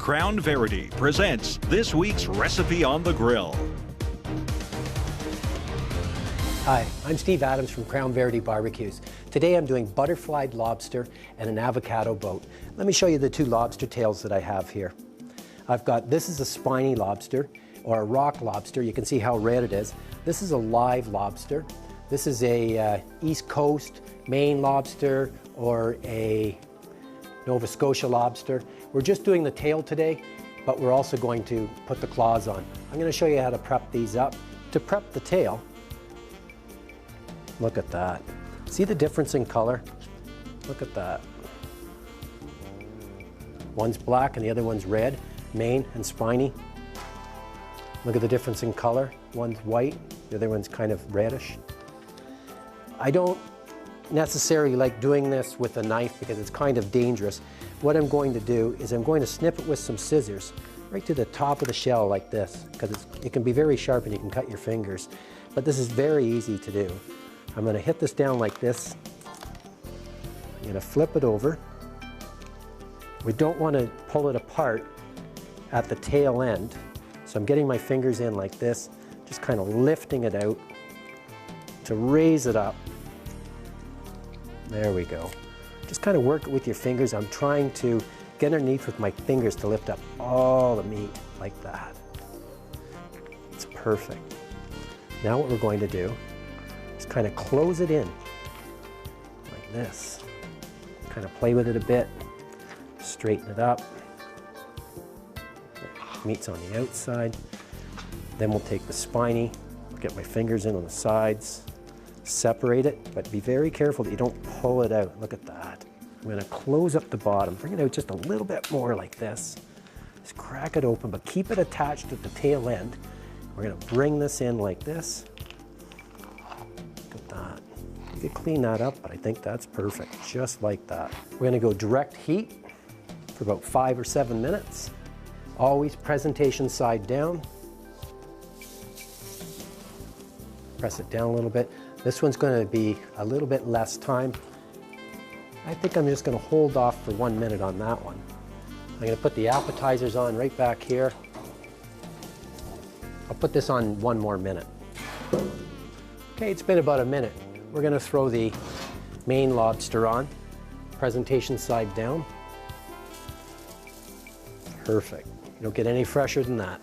Crown Verity presents this week's Recipe on the Grill. Hi, I'm Steve Adams from Crown Verity Barbecues. Today I'm doing butterflied lobster and an avocado boat. Let me show you the two lobster tails that I have here. This is a spiny lobster or a rock lobster. You can see how red it is. This is a live lobster. This is a East Coast Maine lobster or a Nova Scotia lobster. We're just doing the tail today, but we're also going to put the claws on. I'm going to show you how to prep these up. To prep the tail, look at that. See the difference in color? Look at that. One's black and the other one's red, Maine and spiny. Look at the difference in color. One's white, the other one's kind of reddish. I don't necessarily like doing this with a knife because it's kind of dangerous. What I'm going to do is I'm going to snip it with some scissors right to the top of the shell like this, because it can be very sharp and you can cut your fingers. But this is very easy to do. I'm going to hit this down like this. I'm going to flip it over. We don't want to pull it apart at the tail end. So I'm getting my fingers in like this, just kind of lifting it out to raise it up. There we go. Just kind of work it with your fingers. I'm trying to get underneath with my fingers to lift up all the meat like that. It's perfect. Now what we're going to do is kind of close it in like this. Kind of play with it a bit, straighten it up. Meat's on the outside. Then we'll take the spiny, get my fingers in on the sides, separate it, but be very careful that you don't pull it out. Look at that. I'm going to close up the bottom, bring it out just a little bit more like this. Just crack it open, but keep it attached at the tail end. We're going to bring this in like this. Look at that. You could clean that up, but I think that's perfect, just like that. We're going to go direct heat for about 5 or 7 minutes. Always presentation side down. Press it down a little bit. This one's going to be a little bit less time. I think I'm just going to hold off for 1 minute on that one. I'm going to put the appetizers on right back here. I'll put this on 1 more minute. Okay, it's been about a minute. We're going to throw the Maine lobster on. Presentation side down. Perfect. You don't get any fresher than that.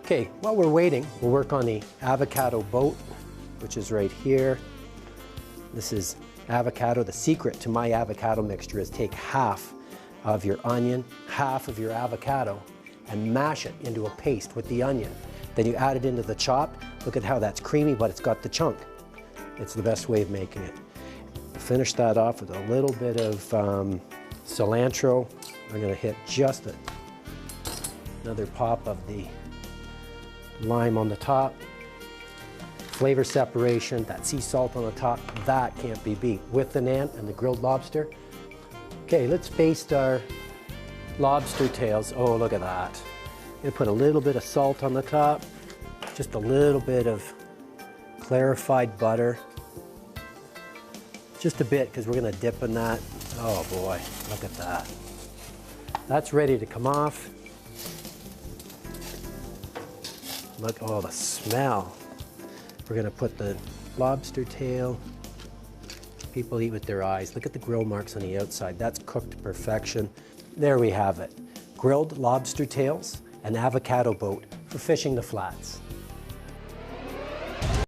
Okay, while we're waiting, we'll work on the avocado boat, which is right here. This is avocado. The secret to my avocado mixture is take half of your onion, half of your avocado, and mash it into a paste with the onion. Then you add it into the chop. Look at how that's creamy, but it's got the chunk. It's the best way of making it. Finish that off with a little bit of cilantro. I'm going to hit just another pop of the lime on the top. Flavor separation, that sea salt on the top, that can't be beat. With the naan and the grilled lobster. Okay, let's baste our lobster tails. Oh, look at that. I'm going to put a little bit of salt on the top, just a little bit of clarified butter. Just a bit, because we're going to dip in that. Oh boy, look at that. That's ready to come off. Look, oh, the smell. We're going to put the lobster tail. People eat with their eyes. Look at the grill marks on the outside. That's cooked to perfection. There we have it. Grilled lobster tails and avocado boat for fishing the flats.